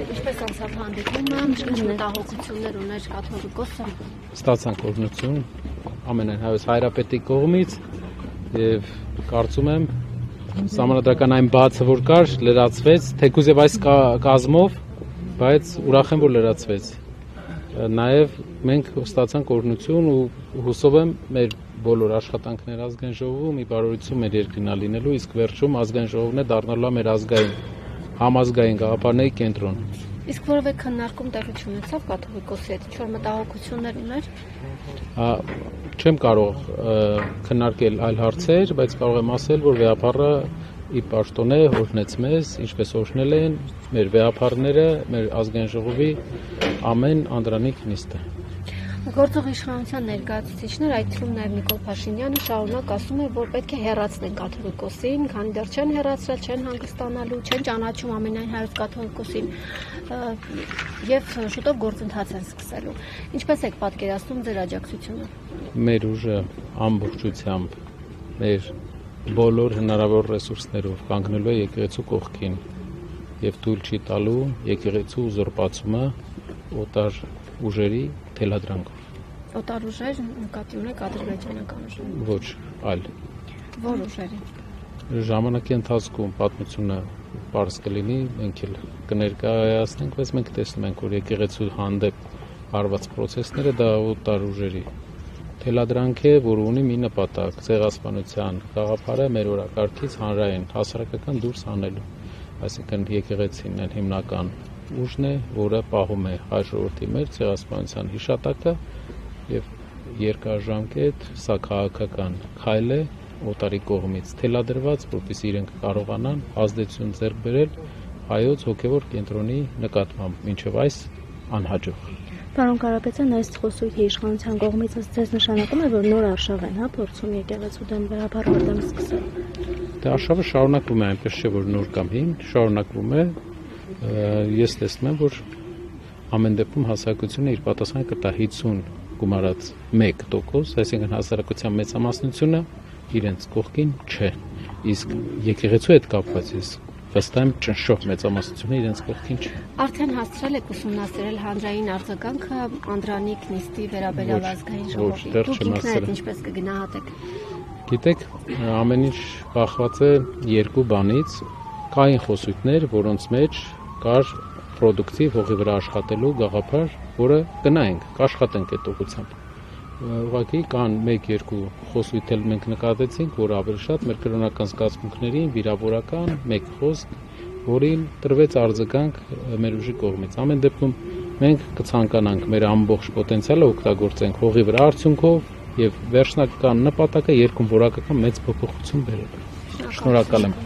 Ինչպես անցավ հանդիպումը, ինչ մտահոգություններ ուներ կաթողիկոսը։ Ստացանք օրհնություն ամենայն հայոց հայրապետի կողմից եւ կարծում եմ Սահմանադրական այն բացը որ կար լրացվեց, թեկուզ եւ այս կազմով, բայց ուրախ եմ որ լրացվեց։ Նաեւ մենք ստացանք օրհնություն ու հուսով եմ մեր բոլոր աշխատանքներ ազգային ժողովում մի բարօրություն մեր երկրին լինելու, իսկ վերջում ազգային ժողովն է դառնալու մեր ազգային համազգային գաղափարների կենտրոն։ Իսկ որևէ քննարկում տեղի ունեցավ կաթողիկոսի հետ, ինչ-որ մտահոգություններ ուներ։ Չեմ կարող քննարկել այլ հարցեր, բայց կարող եմ ասել, որ վեհապառը ի պաշտոն է օրհնեց մեզ, ինչպես օրհնել են մեր վեհապառները, մեր ազգային ժողովի ամեն անդրանիկ նիստը։ Գործող իշխանության ներկայացուցիչներ, այդ թվում նաև Նիկոլ Փաշինյանը շարունակ ասում է, որ պետք է հեռացնեն կաթողիկոսին, քանի դեռ չեն հեռացրել, չեն հանգստանալու, չեն ճանաչում ամենայն հայոց կաթողիկոսին եւ շուտով գործընթաց են սկսելու։ Ինչպես եք պատկերացնում ձեր աջակցությունը։ Մեր ուժը ամբողջությամբ մեր բոլոր հնարավոր ռեսուրսներով կանգնելու է եկեղեցու կողքին եւ թույլ չի տալու եկեղեցու ուզուրպացումը օտար ուժերի թելադրանքով։ Օտար ուժեր նկատի ունեք ադրբեջանական ուժեր։ Ոչ, այլ։ Որ ուժերի։ Ժամանակի ընթացքում պատմությունը պարզ կլինի, մենք էլ կներկայացնենք, բայց մենք տեսնում ենք, որ եկեղեցու հանդեպ արված process-ները դա օտար ուժերի թելադրանք է, որ ունի մի նպատակ՝ ցեղասպանության գաղափարը մեր օրակարգից հանրային հասարակական դուրս անելու։ Այսինքն եկեղեցին են հիմնական ուժն է, որը պահում է հայ ժողովրդի մեր ցեղասպանության հիշատակը եւ երկարաժամկետ սա քաղաքական քայլ է օտարի կողմից թելադրված, որպեսզի իրենք կարողանան ազդեցություն ձեռք բերել հայոց հոգեվոր կենտրոնի նկատմամբ, մինչև այս անհաջող։ Պարոն Կարապետյան, այս խոսույթի իշխանության կողմից ձեզ նշանակում է, որ նոր արշավ են, փորձում եկեղեցու դեմ վեհապառ դեմ սկսել։ Դե արշավը շարունակվում է, այնպես չէ, որ նոր կամ հին, շարունակվում է։ Ես տեսնում եմ, որ ամեն դեպքում հասարակությունը իր պատասխանը կտա 50 գումարած 1%, այսինքն հասարակության մեծամասնությունը իրենց կողքին չէ։ Իսկ եկեղեցու հետ կապված ես վստահ եմ ճնշող մեծամասնությունը իրենց կողքին չէ։ Արդեն հասցրել եք ուսումնասիրել հանրային արձագանքը անդրանիկ նիստի վերաբերյալ ազգային ժողովի։ Դուք ինքներդ ինչպես կգնահատեք։ Գիտեք, ամեն ինչ բախված է երկու բանից։ Կային խոսույթներ, որոնց մեջ կար պրոդուկտիվ հողի վրա աշխատելու գաղափար, որը գնայինք, կաշխատենք այդ ուղղությամբ։ Ուղղակի կան 1-2 խոսույթ էլ մենք նկատեցինք, որ ավելի շատ մեր կրոնական զգացմունքներին վիրավորական մեկ խոսք, որին տրվեց արձագանք մեր ուժի կողմից։ Ամեն դեպքում մենք կցանկանանք մեր ամբողջ պոտենցիալը օգտագործենք հողի վրա արդյունքով եւ վերջնական նպատակը երկում որակական մեծ փոփոխություն բերել։ Շնորհակալ եմ։